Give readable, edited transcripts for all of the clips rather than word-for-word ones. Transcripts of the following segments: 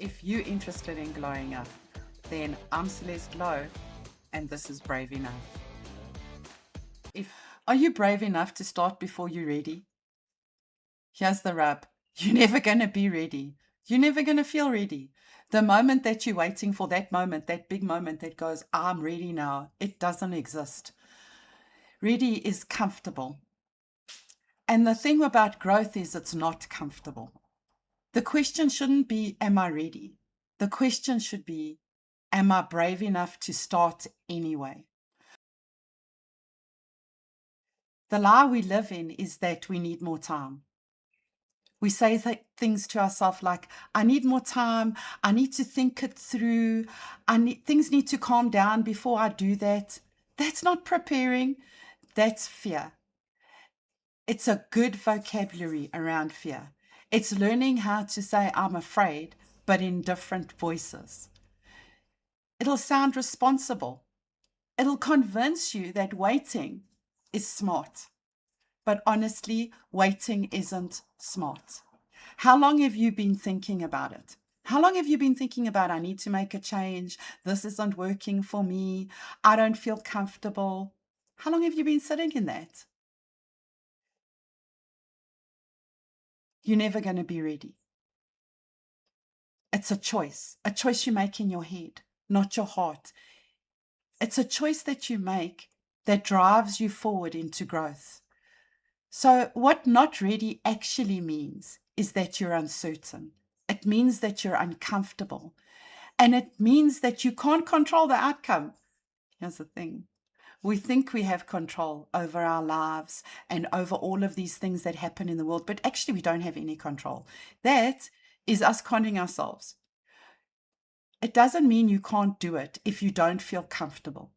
If you're interested in glowing up, then I'm Celeste Louw, and this is Brave Enough. Are you brave enough to start before you're ready? Here's the rub. You're never going to be ready. You're never going to feel ready. The moment that you're waiting for that moment, that big moment that goes, I'm ready now, it doesn't exist. Ready is comfortable. And the thing about growth is it's not comfortable. The question shouldn't be, am I ready? The question should be, am I brave enough to start anyway? The lie we live in is that we need more time. We say things to ourselves like, I need more time. I need to think it through. Things need to calm down before I do that. That's not preparing. That's fear. It's a good vocabulary around fear. It's learning how to say, I'm afraid, but in different voices. It'll sound responsible. It'll convince you that waiting is smart. But honestly, waiting isn't smart. How long have you been thinking about it? How long have you been thinking about, I need to make a change, this isn't working for me, I don't feel comfortable? How long have you been sitting in that? You're never going to be ready. It's a choice you make in your head, not your heart. It's a choice that you make that drives you forward into growth. So what not ready actually means is that you're uncertain. It means that you're uncomfortable. And it means that you can't control the outcome. Here's the thing. We think we have control over our lives and over all of these things that happen in the world, but actually we don't have any control. That is us conning ourselves. It doesn't mean you can't do it if you don't feel comfortable.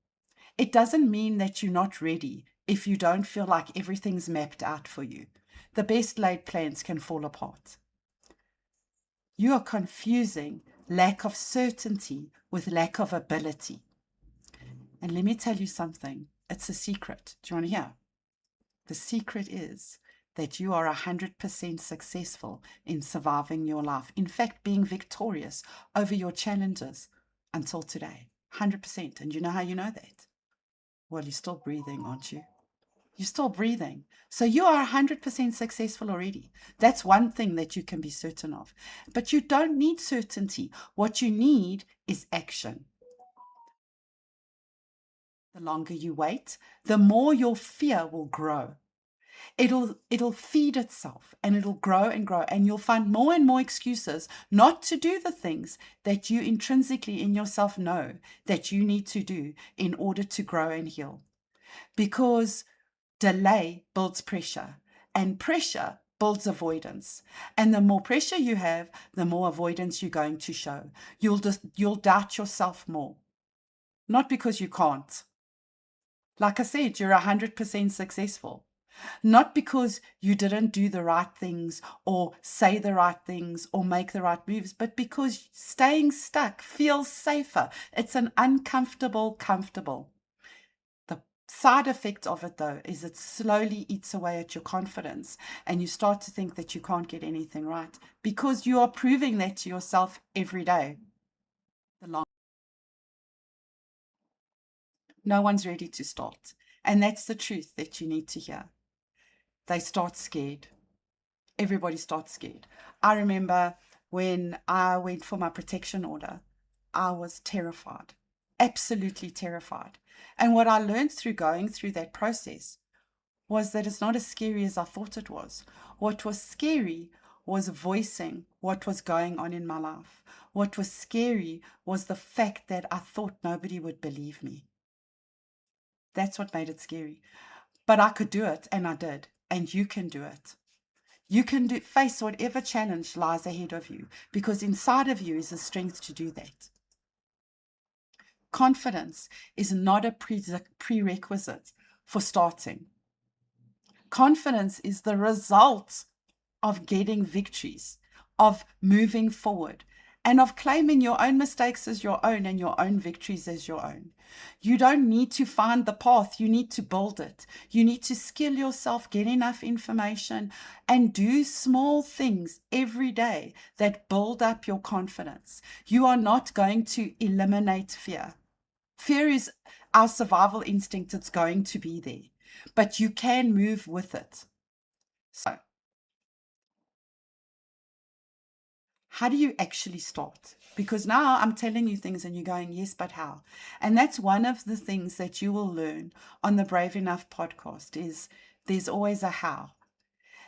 It doesn't mean that you're not ready if you don't feel like everything's mapped out for you. The best laid plans can fall apart. You are confusing lack of certainty with lack of ability. And let me tell you something. It's a secret. Do you want to hear? The secret is that you are 100% successful in surviving your life. In fact, being victorious over your challenges until today. 100%. And you know how you know that? Well, you're still breathing, aren't you? You're still breathing. So you are 100% successful already. That's one thing that you can be certain of. But you don't need certainty. What you need is action. The longer you wait, the more your fear will grow. It'll feed itself and it'll grow and grow, and you'll find more and more excuses not to do the things that you intrinsically in yourself know that you need to do in order to grow and heal. Because delay builds pressure, and pressure builds avoidance. And the more pressure you have, the more avoidance you're going to show. You'll doubt yourself more. Not because you can't. Like I said, you're 100% successful. Not because you didn't do the right things or say the right things or make the right moves, but because staying stuck feels safer. It's an uncomfortable comfortable. The side effect of it, though, is it slowly eats away at your confidence and you start to think that you can't get anything right because you are proving that to yourself every day. No one's ready to start. And that's the truth that you need to hear. They start scared. Everybody starts scared. I remember when I went for my protection order, I was terrified, absolutely terrified. And what I learned through going through that process was that it's not as scary as I thought it was. What was scary was voicing what was going on in my life. What was scary was the fact that I thought nobody would believe me. That's what made it scary. But I could do it, and I did. And you can do it. You can face whatever challenge lies ahead of you, because inside of you is the strength to do that. Confidence is not a prerequisite for starting. Confidence is the result of getting victories, of moving forward. and of claiming your own mistakes as your own and your own victories as your own. You don't need to find the path, you need to build it. You need to skill yourself, get enough information, and do small things every day that build up your confidence. You are not going to eliminate fear. Fear is our survival instinct, it's going to be there, but you can move with it. So, how do you actually start? Because now I'm telling you things and you're going, yes, but how? And that's one of the things that you will learn on the Brave Enough podcast is there's always a how.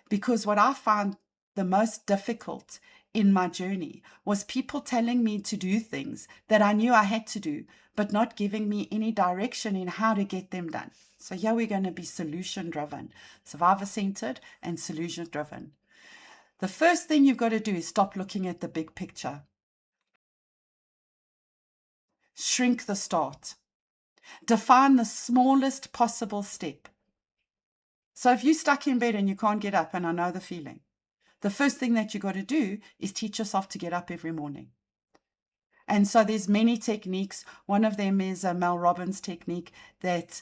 Because what I found the most difficult in my journey was people telling me to do things that I knew I had to do, but not giving me any direction in how to get them done. So here we're going to be solution-driven, survivor-centered and solution-driven. The first thing you've got to do is stop looking at the big picture. Shrink the start. Define the smallest possible step. So if you're stuck in bed and you can't get up, and I know the feeling, the first thing that you got to do is teach yourself to get up every morning. And so there's many techniques. One of them is a Mel Robbins technique that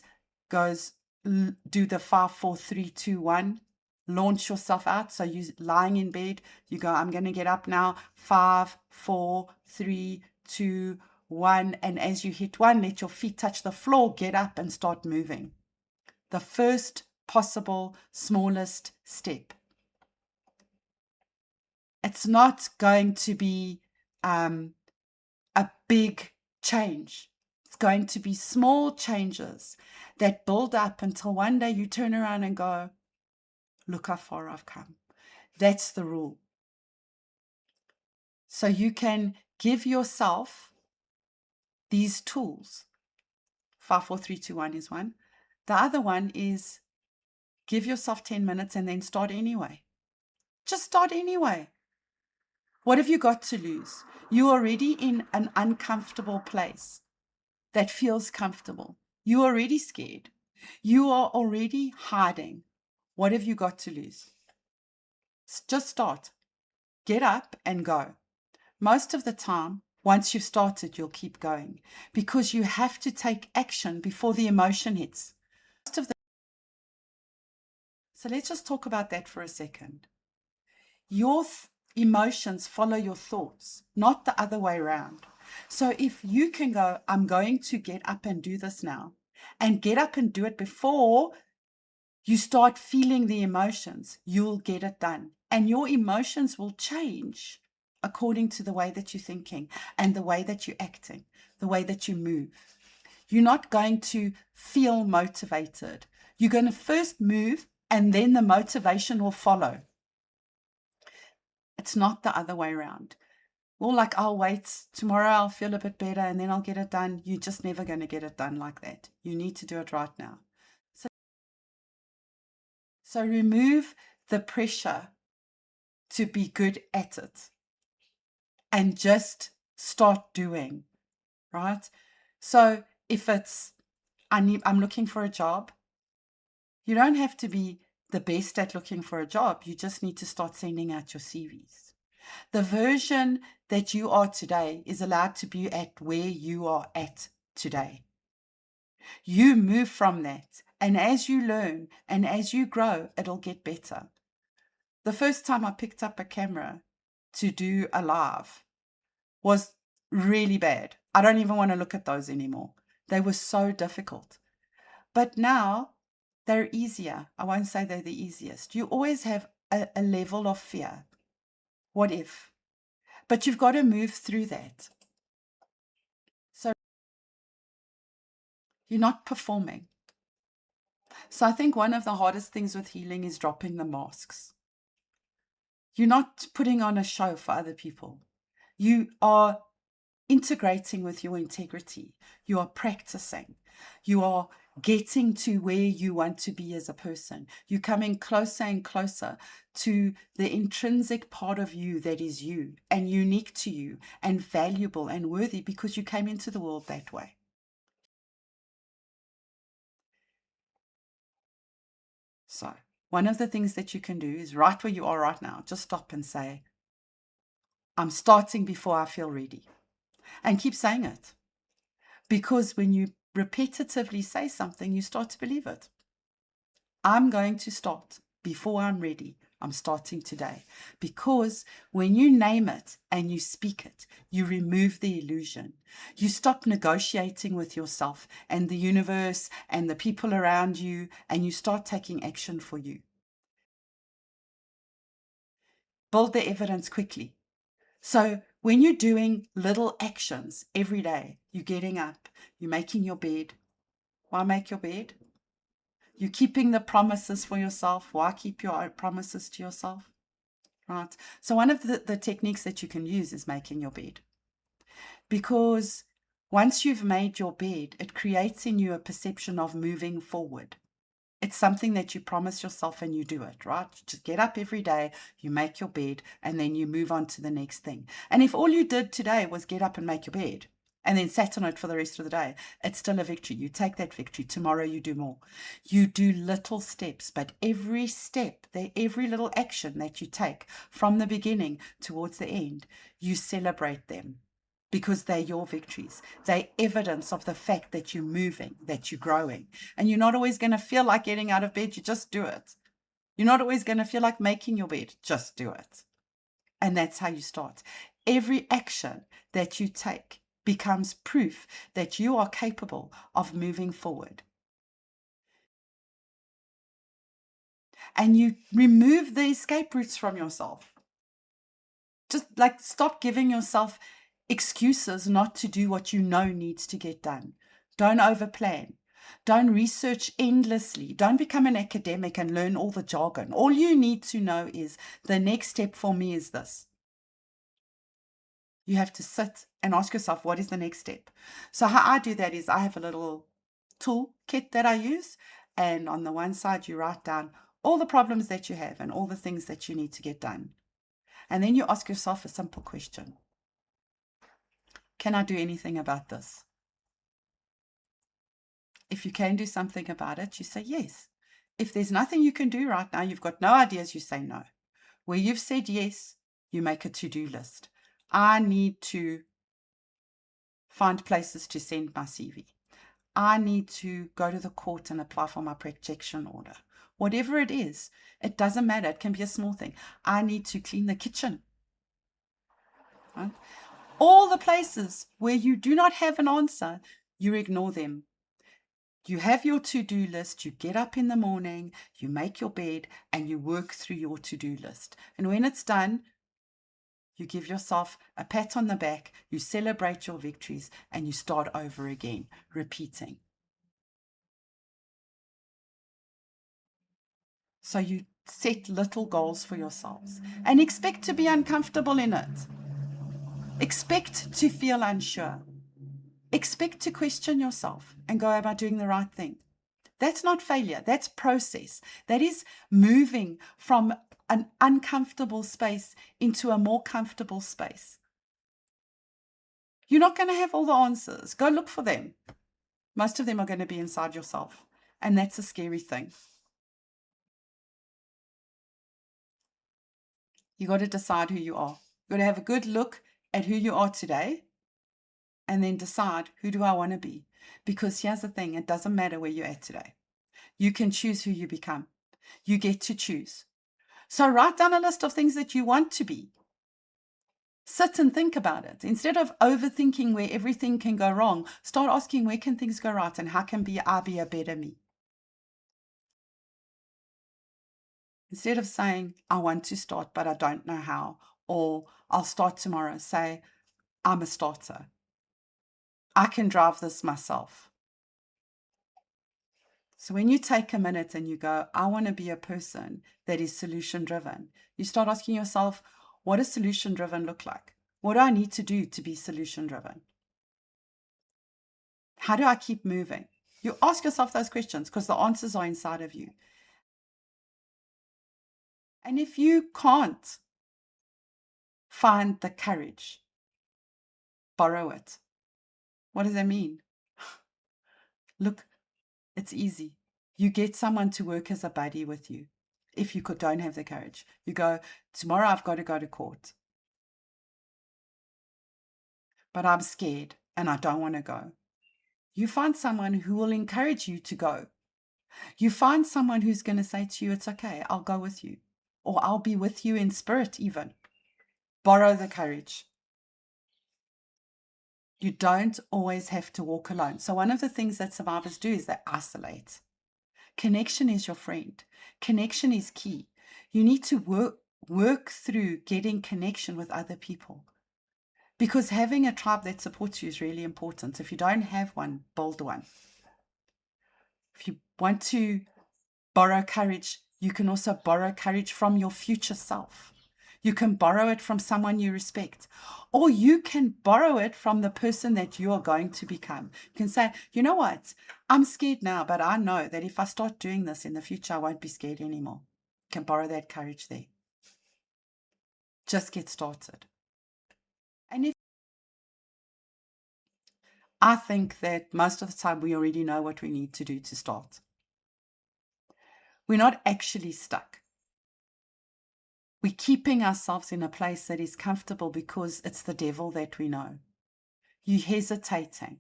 goes, do the 5, 4, 3, 2, 1. Launch yourself out. So you're lying in bed, you go, I'm going to get up now. 5, 4, 3, 2, 1. And as you hit 1, let your feet touch the floor, get up and start moving. The first possible smallest step. It's not going to be a big change. It's going to be small changes that build up until one day you turn around and go, look how far I've come. That's the rule. So you can give yourself these tools. 5, 4, 3, 2, 1 is one. The other one is give yourself 10 minutes and then start anyway. Just start anyway. What have you got to lose? You're already in an uncomfortable place that feels comfortable. You're already scared. You are already hiding. What have you got to lose? Just start. Get up and go. Most of the time, once you've started, you'll keep going because you have to take action before the emotion hits. So let's just talk about that for a second. Your emotions follow your thoughts, not the other way around. So if you can go, I'm going to get up and do this now, and get up and do it before you start feeling the emotions, you'll get it done. And your emotions will change according to the way that you're thinking and the way that you're acting, the way that you move. You're not going to feel motivated. You're going to first move and then the motivation will follow. It's not the other way around. Or like, I'll wait, tomorrow I'll feel a bit better and then I'll get it done. You're just never going to get it done like that. You need to do it right now. So remove the pressure to be good at it and just start doing, right? So if it's, I'm looking for a job, you don't have to be the best at looking for a job. You just need to start sending out your CVs. The version that you are today is allowed to be at where you are at today. You move from that. And as you learn and as you grow, it'll get better. The first time I picked up a camera to do a live was really bad. I don't even want to look at those anymore. They were so difficult. But now they're easier. I won't say they're the easiest. You always have a level of fear. What if? But you've got to move through that. So you're not performing. So I think one of the hardest things with healing is dropping the masks. You're not putting on a show for other people. You are integrating with your integrity. You are practicing. You are getting to where you want to be as a person. You're coming closer and closer to the intrinsic part of you that is you and unique to you and valuable and worthy because you came into the world that way. So one of the things that you can do is right where you are right now, just stop and say, I'm starting before I feel ready. And keep saying it. Because when you repetitively say something, you start to believe it. I'm going to start before I'm ready. I'm starting today. Because when you name it and you speak it, you remove the illusion. You stop negotiating with yourself and the universe and the people around you, and you start taking action for you. Build the evidence quickly. So when you're doing little actions every day, you're getting up, you're making your bed. Why make your bed? You're keeping the promises for yourself. Why keep your promises to yourself? Right. So one of the techniques that you can use is making your bed. Because once you've made your bed, it creates in you a perception of moving forward. It's something that you promise yourself and you do it, right? You just get up every day, you make your bed, and then you move on to the next thing. And if all you did today was get up and make your bed and then sat on it for the rest of the day, it's still a victory. You take that victory. Tomorrow you do more. You do little steps, but every step, every little action that you take from the beginning towards the end, you celebrate them. Because they're your victories. They're evidence of the fact that you're moving, that you're growing. And you're not always going to feel like getting out of bed. You just do it. You're not always going to feel like making your bed. Just do it. And that's how you start. Every action that you take becomes proof that you are capable of moving forward. And you remove the escape routes from yourself. Just like stop giving yourself excuses not to do what you know needs to get done. Don't overplan. Don't research endlessly. Don't become an academic and learn all the jargon. All you need to know is the next step for me is this. You have to sit and ask yourself, what is the next step? So how I do that is I have a little tool kit that I use. And on the one side, you write down all the problems that you have and all the things that you need to get done. And then you ask yourself a simple question. Can I do anything about this? If you can do something about it, you say yes. If there's nothing you can do right now, you've got no ideas, you say no. Where you've said yes, you make a to-do list. I need to find places to send my CV. I need to go to the court and apply for my protection order. Whatever it is, it doesn't matter. It can be a small thing. I need to clean the kitchen. Right? All the places where you do not have an answer, you ignore them. You have your to-do list, you get up in the morning, you make your bed, and you work through your to-do list. And when it's done, you give yourself a pat on the back, you celebrate your victories, and you start over again, repeating. So you set little goals for yourselves and expect to be uncomfortable in it. Expect to feel unsure. Expect to question yourself and go, am I doing the right thing? That's not failure. That's process. That is moving from an uncomfortable space into a more comfortable space. You're not going to have all the answers. Go look for them. Most of them are going to be inside yourself. And that's a scary thing. You got to decide who you are. You got to have a good look at who you are today and then decide, who do I want to be? Because here's the thing, it doesn't matter where you're at today. You can choose who you become. You get to choose. So write down a list of things that you want to be. Sit and think about it. Instead of overthinking where everything can go wrong, start asking, where can things go right and how can I be a better me? Instead of saying, I want to start, but I don't know how, or I'll start tomorrow, say, I'm a starter. I can drive this myself. So when you take a minute and you go, I want to be a person that is solution driven, you start asking yourself, what does solution driven look like? What do I need to do to be solution driven? How do I keep moving? You ask yourself those questions because the answers are inside of you. And if you can't find the courage, borrow it. What does that mean? Look, it's easy. You get someone to work as a buddy with you. If you don't have the courage, you go, tomorrow I've got to go to court. but I'm scared and I don't want to go. You find someone who will encourage you to go. You find someone who's going to say to you, it's okay, I'll go with you. Or I'll be with you in spirit even. Borrow the courage. You don't always have to walk alone. So one of the things that survivors do is they isolate. Connection is your friend. Connection is key. You need to work through getting connection with other people. Because having a tribe that supports you is really important. If you don't have one, build one. If you want to borrow courage, you can also borrow courage from your future self. You can borrow it from someone you respect, or you can borrow it from the person that you are going to become. You can say, you know what, I'm scared now, but I know that if I start doing this in the future, I won't be scared anymore. You can borrow that courage there. Just get started. And I think that most of the time we already know what we need to do to start. We're not actually stuck. We're keeping ourselves in a place that is comfortable because it's the devil that we know. You're hesitating.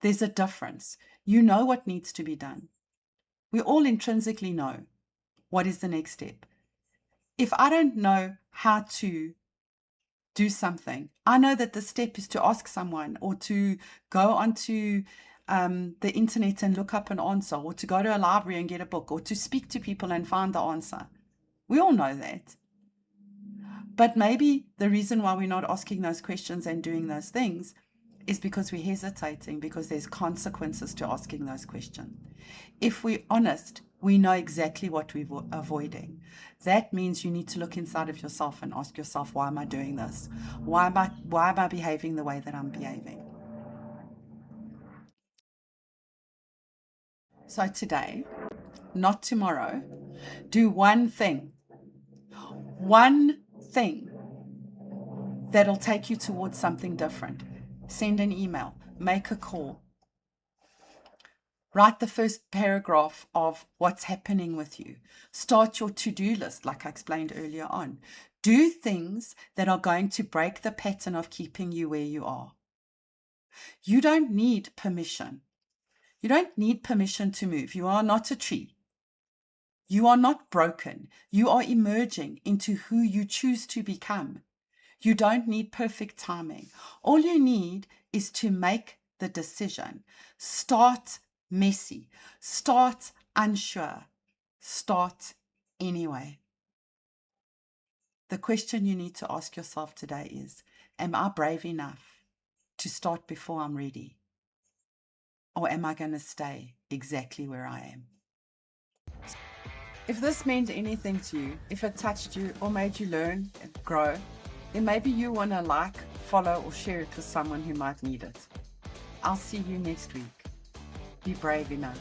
There's a difference. You know what needs to be done. We all intrinsically know what is the next step. If I don't know how to do something, I know that the step is to ask someone, or to go onto the internet and look up an answer, or to go to a library and get a book, or to speak to people and find the answer. We all know that. But maybe the reason why we're not asking those questions and doing those things is because we're hesitating, because there's consequences to asking those questions. If we're honest, we know exactly what we're avoiding. That means you need to look inside of yourself and ask yourself, why am I doing this? Why am I behaving the way that I'm behaving? So today, not tomorrow, do one thing that'll take you towards something different. Send an email, make a call, write the first paragraph of what's happening with you. Start your to-do list, like I explained earlier on. Do things that are going to break the pattern of keeping you where you are. You don't need permission. You don't need permission to move. You are not a tree. You are not broken. You are emerging into who you choose to become. You don't need perfect timing. All you need is to make the decision. Start messy. Start unsure. Start anyway. The question you need to ask yourself today is, am I brave enough to start before I'm ready? Or am I going to stay exactly where I am? If this meant anything to you, if it touched you or made you learn and grow, then maybe you want to like, follow, or share it with someone who might need it. I'll see you next week. Be brave enough.